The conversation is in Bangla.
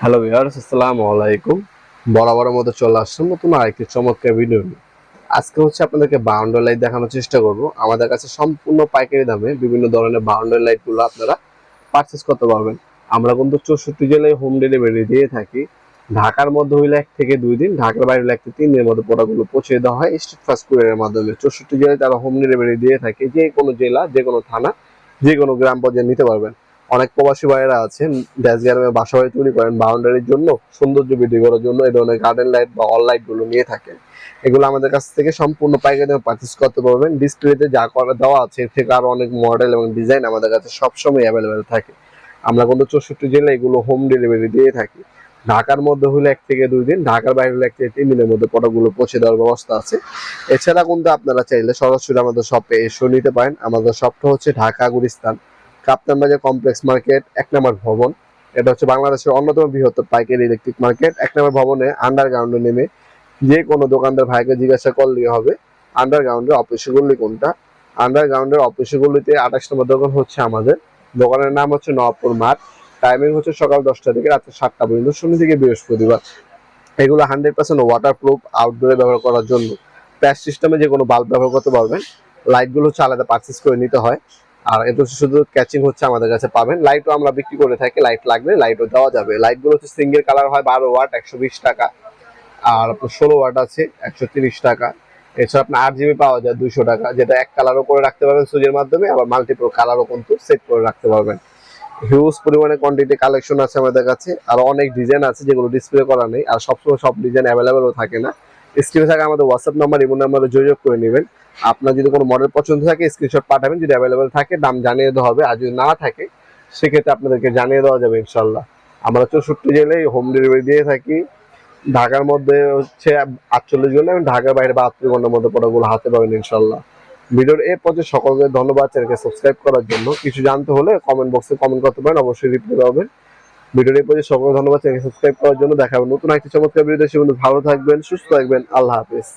হ্যালো ভিউয়ার্স, আসসালামু আলাইকুম। বরাবরের মতো চলে আসলাম নতুন আরেকটি চমৎকার ভিডিও নিয়ে। আজকে আপনাদেরকে বাউন্ডারি লাইট দেখানোর চেষ্টা করব। আমাদের কাছে সম্পূর্ণ পাইকারি দামে বিভিন্ন ধরনের বাউন্ডারি লাইটগুলো আপনারা পারচেস করতে পারবেন। আমরা কিন্তু 64 জেলায় হোম ডেলিভারি দিয়ে থাকি। ঢাকার মধ্যে হইলে 1 থেকে 2 দিন, ঢাকার বাইরে হলে 1 থেকে 3 দিনের মধ্যে প্রোডাক্টগুলো পৌঁছে দেওয়া হয় স্ট্রিট ফাস্ট কুরিয়ারের মাধ্যমে। 64 জেলায় তারা হোম ডেলিভারি দিয়ে থাকে। যে কোনো জেলা, যে কোনো থানা, যে কোনো গ্রাম পর্যায়ে নিতে পারবেন। অনেক প্রবাসী ভাইয়েরা আছেন ড্যাশ গ্রামে বাসা বাড়ি তৈরি করেন বাউন্ডারির জন্য, সৌন্দর্য বৃদ্ধি করার জন্য এই ধরনের গার্ডেন লাইট বা অল লাইট গুলো নিয়ে থাকেন। এগুলো আমাদের কাছ থেকে সম্পূর্ণ পাইকারি দামে পারচেস করতে পারবেন। ডিসপ্লেতে যা করা দেওয়া আছে এর থেকে আরো অনেক মডেল এবং ডিজাইন আমাদের কাছে সবসময় অ্যাভেলেবেল থাকে। আমরা কিন্তু 64 জেলায় এগুলো হোম ডেলিভারি দিয়ে থাকি। ঢাকার মধ্যে হলে 1 থেকে 2 দিন, ঢাকার বাইরে হলে 1 থেকে 3 দিনের মধ্যে প্রোডাক্টগুলো পৌঁছে দেওয়ার ব্যবস্থা আছে। এছাড়া কিন্তু আপনারা চাইলে সরাসরি আমাদের শপে এসে নিতে পারেন। আমাদের শপটা হচ্ছে ঢাকা গুলিস্তান কাপ্তান বাজার কমপ্লেক্স মার্কেট 1 নম্বর ভবন। এটা হচ্ছে বাংলাদেশের অন্যতম বৃহত্তম পাইকারি ইলেকট্রিক মার্কেট। 1 নম্বর ভবনে আন্ডারগ্রাউন্ডে নেমে যে কোনো দোকানদার ভাইকে জিজ্ঞাসা করলেই হবে আন্ডারগ্রাউন্ডের অফিস গলি কোনটা। আন্ডারগ্রাউন্ডের অফিস গলিতে 28 নম্বর দোকান হচ্ছে আমাদের। দোকানের নাম হচ্ছে নবাবপুর মাঠ। টাইমিং হচ্ছে সকাল 10টা থেকে রাত 7টা পর্যন্ত, শনি থেকে বৃহস্পতিবার। এগুলো 100% ওয়াটারপ্রুফ, আউটডোরে ব্যবহার করার জন্য। প্যাচ সিস্টেমে যে কোনো বাল্ব ব্যবহার করতে পারবেন। লাইটগুলো হচ্ছে আলাদা পারচেস করে নিতে হয়। আর এটা শুধু ক্যাচিং হচ্ছে আমাদের কাছে পাবেন। লাইটও আমরা বিক্রি করে থাকি, লাইট লাগলে লাইটও দেওয়া যাবে। লাইটগুলো হচ্ছে সিঙ্গেল কালার হয় 12 ওয়াট 120 টাকা, আর আপনার 16 ওয়াট আছে 130 টাকা। এছাড়া আপনার 8 জিবি পাওয়া যায় 200 টাকা, যেটা এক কালারও করে রাখতে পারবেন সুইচের মাধ্যমে, আবার মাল্টিপল কালারও কিন্তু সেট করে রাখতে পারবেন। হিউজ পরিমাণে কোয়ান্টিটি কালেকশন আছে আমাদের কাছে। আর অনেক ডিজাইন আছে যেগুলো ডিসপ্লে করা নেই, আর সবসময় সব ডিজাইন অ্যাভেলেবেলও থাকে না। স্ক্রিনে থাকে আমাদের হোয়াটসঅ্যাপ নাম্বার, ইমো নাম্বারে যোগাযোগ করে নেবেন। আপনার যদি কোনো মডেল পছন্দ থাকে স্ক্রিনশট পাঠাবেন, যদি অ্যাভেলেবেল থাকে দাম জানিয়ে দেওয়া হবে, আর যদি না থাকে সেক্ষেত্রে আপনাদেরকে জানিয়ে দেওয়া যাবে ইনশাল্লাহ। আমরা 64 জেলায় হোম ডেলিভারি দিয়ে থাকি। ঢাকার মধ্যে হচ্ছে 48 ঘন্টা এবং ঢাকার বাইরে 72 ঘন্টার মধ্যে প্রোডাক্টগুলো হাতে পাবেন ইনশাল্লাহ। ভিডিওর এ পর্যন্ত সকলকে ধন্যবাদ চ্যানেলকে সাবস্ক্রাইব করার জন্য। কিছু জানতে হলে কমেন্ট বক্সে কমেন্ট করতে পারেন, অবশ্যই রিপ্লাই পাবেন। ভিডিওর এই পর্যন্ত সকলকে ধন্যবাদ চ্যানেলকে সাবস্ক্রাইব করার জন্য। দেখা হবে নতুন একটি চমৎকার ভিডিওতে। সে ভালো থাকবেন, সুস্থ থাকবেন। আল্লাহ হাফেজ।